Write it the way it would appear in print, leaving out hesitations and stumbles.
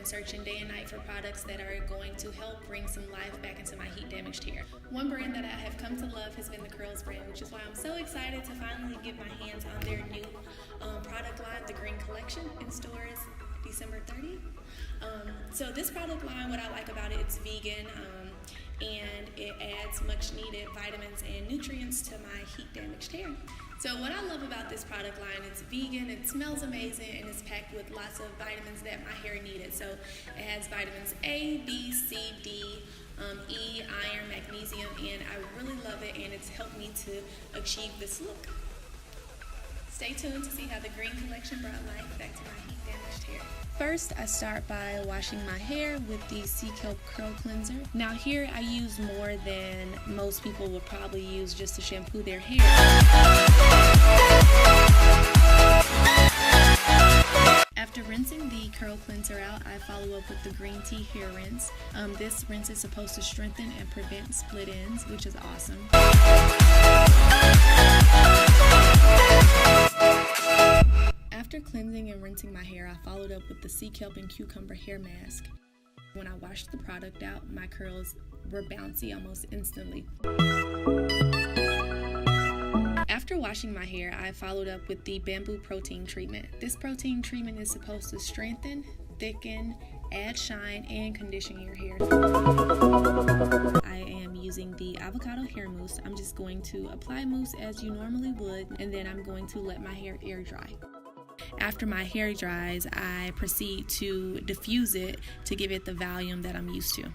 searching day and night for products that are going to help bring some life back into my heat damaged hair. One brand that I have come to love has been the Curls brand, which is why I'm so excited to finally get my hands on their new product line, the Green Collection, in stores December 30th. So this product line, what I like about it, it's vegan, and it adds much needed vitamins and nutrients to my heat damaged hair. So what I love about this product line, it's vegan, it smells amazing, and it's packed with lots of vitamins that my hair needed. So it has vitamins A, B, C, D, E, iron, magnesium, and I really love it, and it's helped me to achieve this look. Stay tuned to see how the Green Collection brought life back to my heat damaged hair. First, I start by washing my hair with the Kelp Curl Cleanser. Now here I use more than most people would probably use just to shampoo their hair. After rinsing the curl cleanser out, I follow up with the green tea hair rinse. This rinse is supposed to strengthen and prevent split ends, which is awesome. After cleansing and rinsing my hair, I followed up with the Kelp and Cucumber hair mask. When I washed the product out, my curls were bouncy almost instantly. After washing my hair, I followed up with the bamboo protein treatment. This protein treatment is supposed to strengthen, thicken, add shine, and condition your hair. I am using the Avocado hair mousse. I'm just going to apply mousse as you normally would, and then I'm going to let my hair air dry. After my hair dries, I proceed to diffuse it to give it the volume that I'm used to.